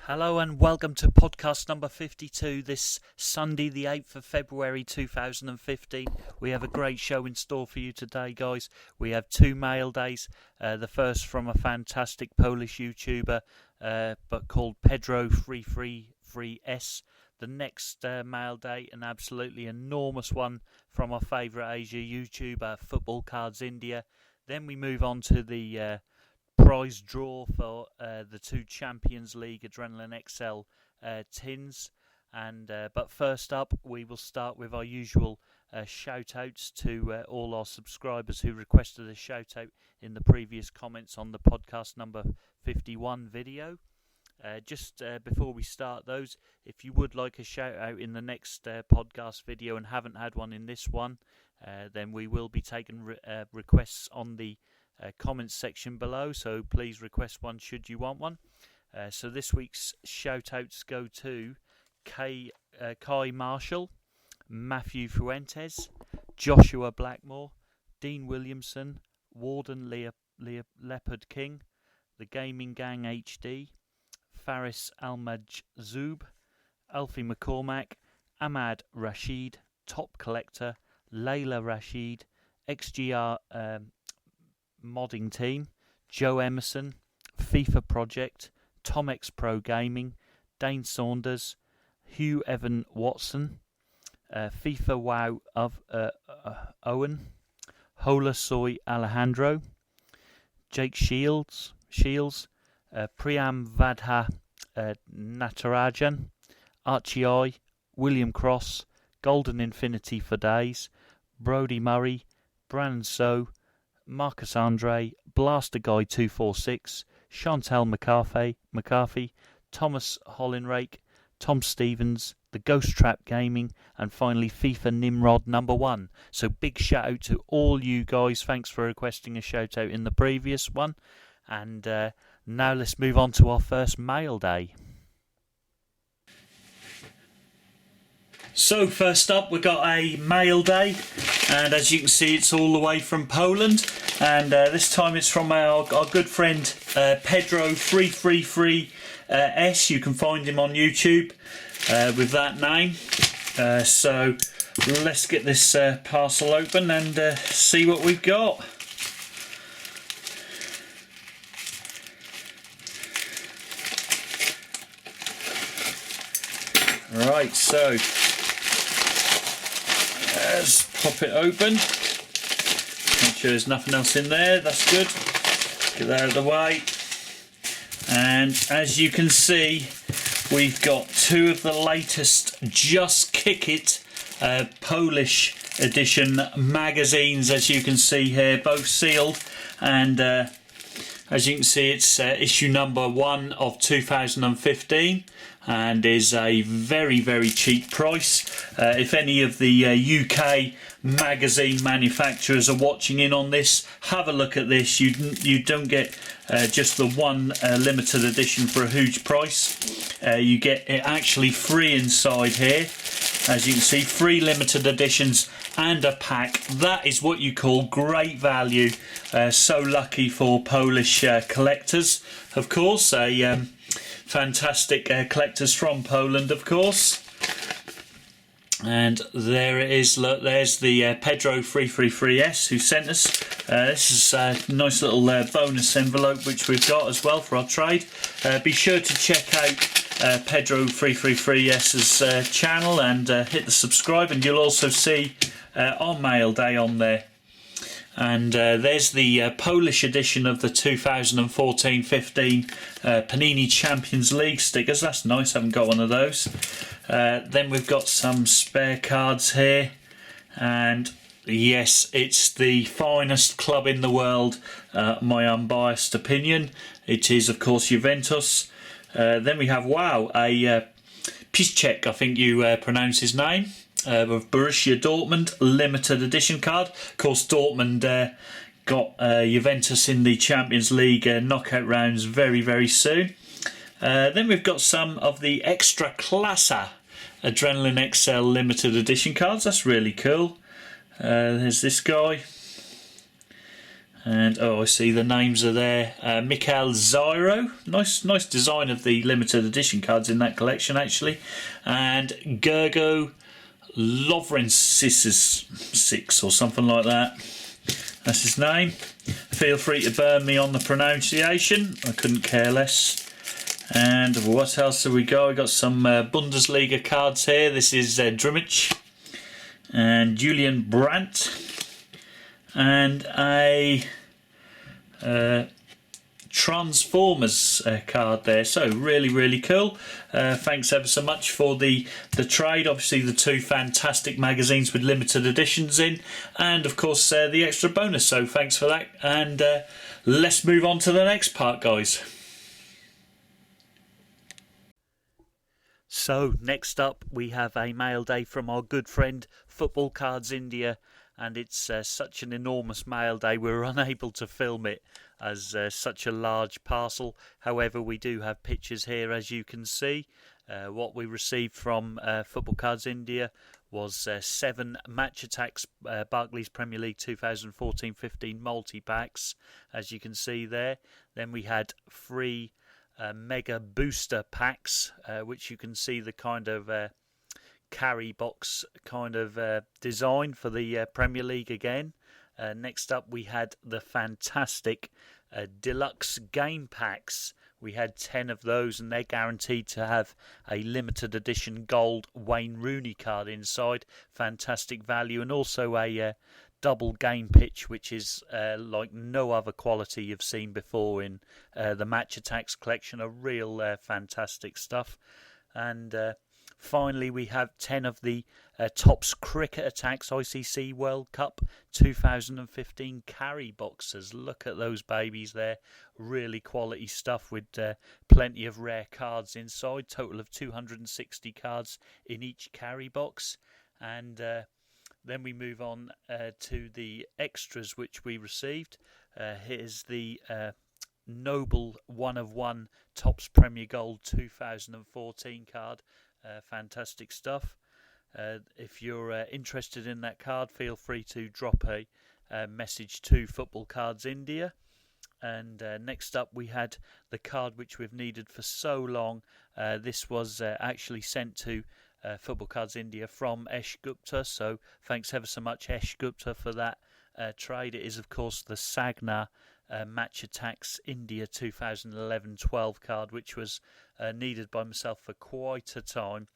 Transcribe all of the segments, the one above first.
Hello and welcome to podcast number 52 this Sunday the 8th of February 2015. We have a great show in store for you today, guys. We have two mail days. The first from a fantastic Polish YouTuber but called Pedro333S. The next mail day, an absolutely enormous one from our favourite Asia YouTuber, Football Cards India. Then we move on to the prize draw for the two Champions League Adrenalyn XL tins, and but first up we will start with our usual shout outs to all our subscribers who requested a shout out in the previous comments on the podcast number 51 video. Just before we start those, if you would like a shout out in the next podcast video and haven't had one in this one, then we will be taking requests on the comments section below, so please request one should you want one. So this week's shout outs go to Kai Marshall, Matthew Fuentes, Joshua Blackmore, Dean Williamson, Warden Leopard King, The Gaming Gang HD, Faris Almajzoub, Alfie McCormack, Ahmad Rashid, Top Collector, Layla Rashid, XGR Modding Team, Joe Emerson, FIFA Project, Tom X Pro Gaming, Dane Saunders, Hugh Evan Watson, FIFA Wow of Owen, Hola Soy Alejandro, Jake Shields, Priyam Vadha Natarajan, Archie I, William Cross, Golden Infinity for Days, Brody Murray, Brandon So, Marcus Andre, Blaster Guy 246, Chantal McCarthy, Thomas Hollinrake, Tom Stevens, The Ghost Trap Gaming, and finally FIFA Nimrod number 1. So big shout out to all you guys. Thanks for requesting a shout out in the previous one. And now let's move on to our first mail day. So first up we've got a mail day, and as you can see it's all the way from Poland, and this time it's from our good friend Pedro333S. You can find him on YouTube with that name. So let's get this parcel open and see what we've got. Right, so let's pop it open. Make sure there's nothing else in there. That's good. Get that out of the way. And as you can see, we've got two of the latest Just Kick It Polish edition magazines, as you can see here, both sealed. And as you can see, it's issue number 1 of 2015. And is a very, very cheap price. If any of the UK magazine manufacturers are watching in on this, have a look at this. You don't get just the one limited edition for a huge price. You get it actually free inside here. As you can see, 3 limited editions and a pack. That is what you call great value. So lucky for Polish collectors, of course. Fantastic collectors from Poland, of course. And there it is. Look, there's the Pedro333S who sent us. This is a nice little bonus envelope which we've got as well for our trade. Be sure to check out Pedro333S's channel and hit the subscribe, and you'll also see our mail day on there. And there's the Polish edition of the 2014-15 Panini Champions League stickers. That's nice, I haven't got one of those. Then we've got some spare cards here. And yes, it's the finest club in the world, my unbiased opinion. It is, of course, Juventus. Then we have, wow, a Piszczek, I think you pronounce his name. With Borussia Dortmund limited edition card. Of course, Dortmund got Juventus in the Champions League knockout rounds very, very soon. Then we've got some of the Extra Klasa Adrenalyn XL limited edition cards. That's really cool. There's this guy. And I see the names are there. Mikhail Zyro, nice design of the limited edition cards in that collection actually. And Gergo Lovrensis or something like that. That's his name. Feel free to burn me on the pronunciation. I couldn't care less. And what else have we got? We got some Bundesliga cards here. This is Drimmich and Julian Brandt, and a Transformers card there. So really cool. Thanks ever so much for the trade. Obviously the two fantastic magazines with limited editions in, and of course the extra bonus. So thanks for that, and let's move on to the next part, guys. So next up we have a mail day from our good friend Football Cards India, and it's such an enormous mail day we're unable to film it as such a large parcel. However, we do have pictures here, as you can see. What we received from Football Cards India was 7 Match Attax Barclays Premier League 2014-15 multi-packs, as you can see there. Then we had 3 mega booster packs, which you can see the kind of carry box kind of design for the Premier League again. Next up we had the fantastic deluxe game packs. We had 10 of those, and they're guaranteed to have a limited edition gold Wayne Rooney card inside. Fantastic value, and also a double game pitch, which is like no other quality you've seen before in the Match Attax collection. A real fantastic stuff. And finally we have 10 of the Topps Cricket Attax ICC World Cup 2015 carry boxes. Look at those babies there. Really quality stuff with plenty of rare cards inside. Total of 260 cards in each carry box. And then we move on to the extras which we received. Here's the Noble 1 of 1 Topps Premier Gold 2014 card. Fantastic stuff. If you're interested in that card, feel free to drop a message to Football Cards India. And next up we had the card which we've needed for so long. This was actually sent to Football Cards India from Esh Gupta, so thanks ever so much Esh Gupta for that trade. It is of course the Sagna Match Attax India 2011-12 card, which was needed by myself for quite a time.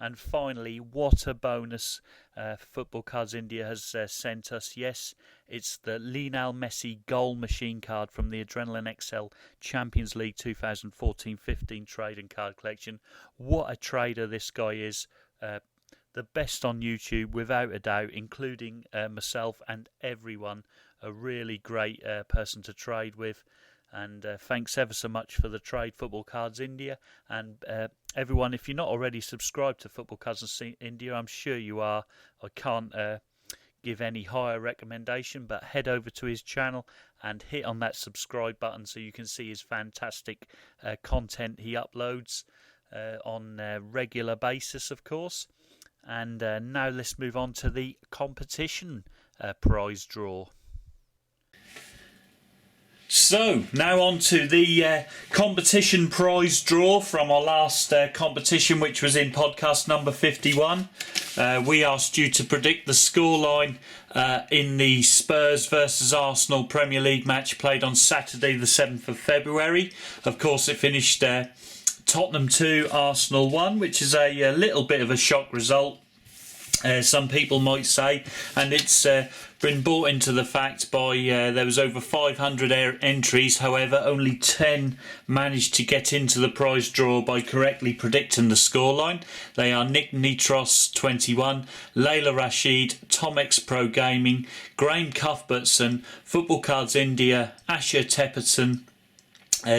And finally, what a bonus Football Cards India has sent us. Yes, it's the Lionel Messi goal machine card from the Adrenalyn XL Champions League 2014-15 trade and card collection. What a trader this guy is. The best on YouTube, without a doubt, including myself and everyone. A really great person to trade with. And thanks ever so much for the trade, Football Cards India. And everyone, if you're not already subscribed to Football Cards India, I'm sure you are. I can't give any higher recommendation, but head over to his channel and hit on that subscribe button so you can see his fantastic content he uploads on a regular basis, of course. And now let's move on to the competition prize draw. So, now on to the competition prize draw from our last competition, which was in podcast number 51. We asked you to predict the scoreline in the Spurs versus Arsenal Premier League match played on Saturday the 7th of February. Of course, it finished Tottenham 2, Arsenal 1, which is a little bit of a shock result. Some people might say, and it's been brought into the fact by there was over 500 entries. However, only 10 managed to get into the prize draw by correctly predicting the scoreline. They are Nick Nitros 21, Layla Rashid, Tom X Pro Gaming, Graham Cuthbertson, Football Cards India, Asher Tepperton,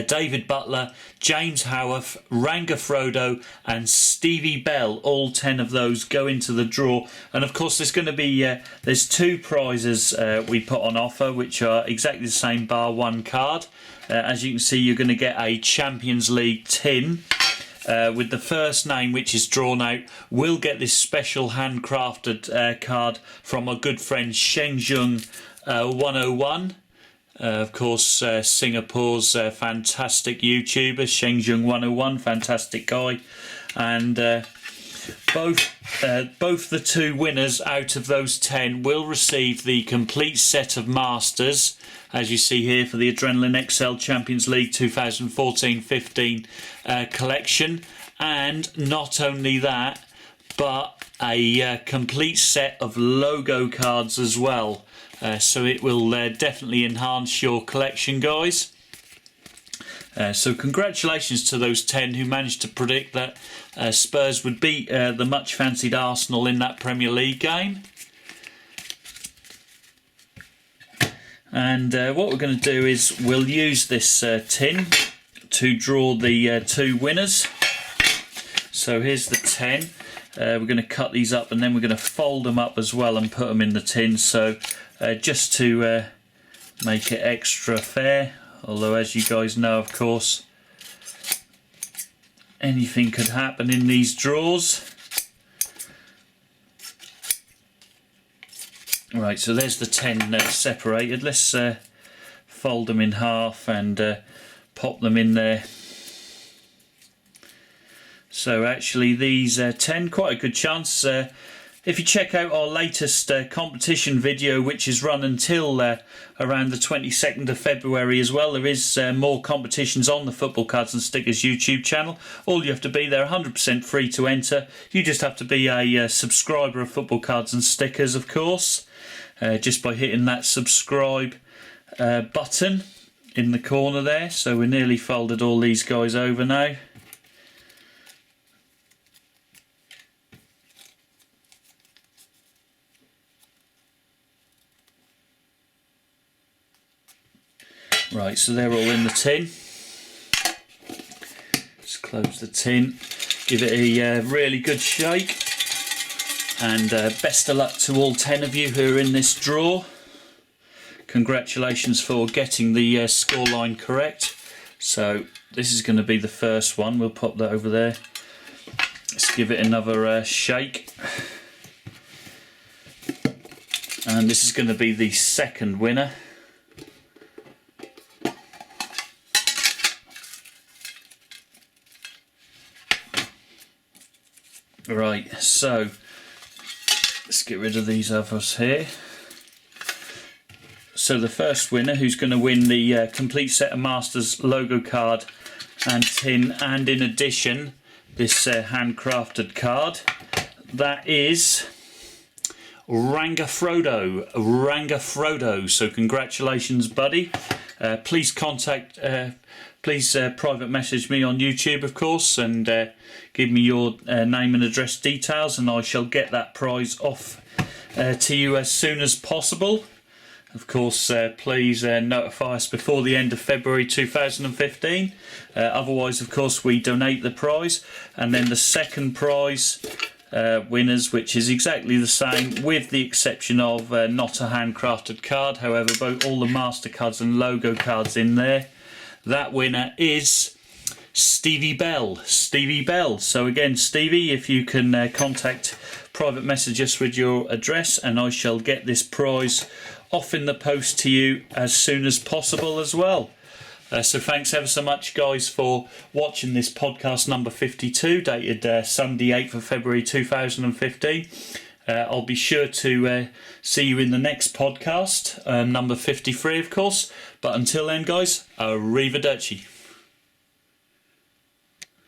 David Butler, James Howarth, Ranga Frodo and Stevie Bell. All 10 of those go into the draw. And of course there's going to be there's 2 prizes we put on offer, which are exactly the same bar 1 card. As you can see, you're going to get a Champions League tin with the first name, which is drawn out. We'll get this special handcrafted card from our good friend Sheng Jung 101. Of course, Singapore's fantastic YouTuber, Shengzheng101, fantastic guy. And both the two winners out of those 10 will receive the complete set of Masters, as you see here, for the Adrenalyn XL Champions League 2014-15 collection. And not only that, but a complete set of logo cards as well. So it will definitely enhance your collection, guys. So congratulations to those 10 who managed to predict that Spurs would beat the much fancied Arsenal in that Premier League game. And what we're going to do is we'll use this tin to draw the two winners. So here's the 10. We're going to cut these up and then we're going to fold them up as well and put them in the tin. So just to make it extra fair, although as you guys know, of course, anything could happen in these draws. Right, so there's the 10 separated. Let's fold them in half and pop them in there. So actually these 10, quite a good chance. If you check out our latest competition video, which is run until around the 22nd of February as well, there is more competitions on the Football Cards and Stickers YouTube channel. All you have to be there, 100% free to enter. You just have to be a subscriber of Football Cards and Stickers, of course, just by hitting that subscribe button in the corner there. So we're nearly folded all these guys over now. Right, so they're all in the tin. Just close the tin, give it a really good shake, and best of luck to all 10 of you who are in this draw. Congratulations for getting the scoreline correct. So this is going to be the first one. We'll pop that over there. Let's give it another shake. And this is going to be the second winner. Right, so let's get rid of these others here. So the first winner, who's going to win the complete set of Masters logo card and tin, and in addition this handcrafted card, that is Ranga Frodo. So congratulations, buddy. Please private message me on YouTube, of course, and give me your name and address details, and I shall get that prize off to you as soon as possible. Of course, please notify us before the end of February 2015. Otherwise, of course, we donate the prize. And then the second prize winners, which is exactly the same, with the exception of not a handcrafted card. However, all the master cards and logo cards in there. That winner is Stevie Bell. So again, Stevie, if you can contact private message us with your address, and I shall get this prize off in the post to you as soon as possible as well. So thanks ever so much, guys, for watching this podcast number 52, dated Sunday 8th of February 2015. I'll be sure to see you in the next podcast, number 53, of course. But until then, guys, arrivederci.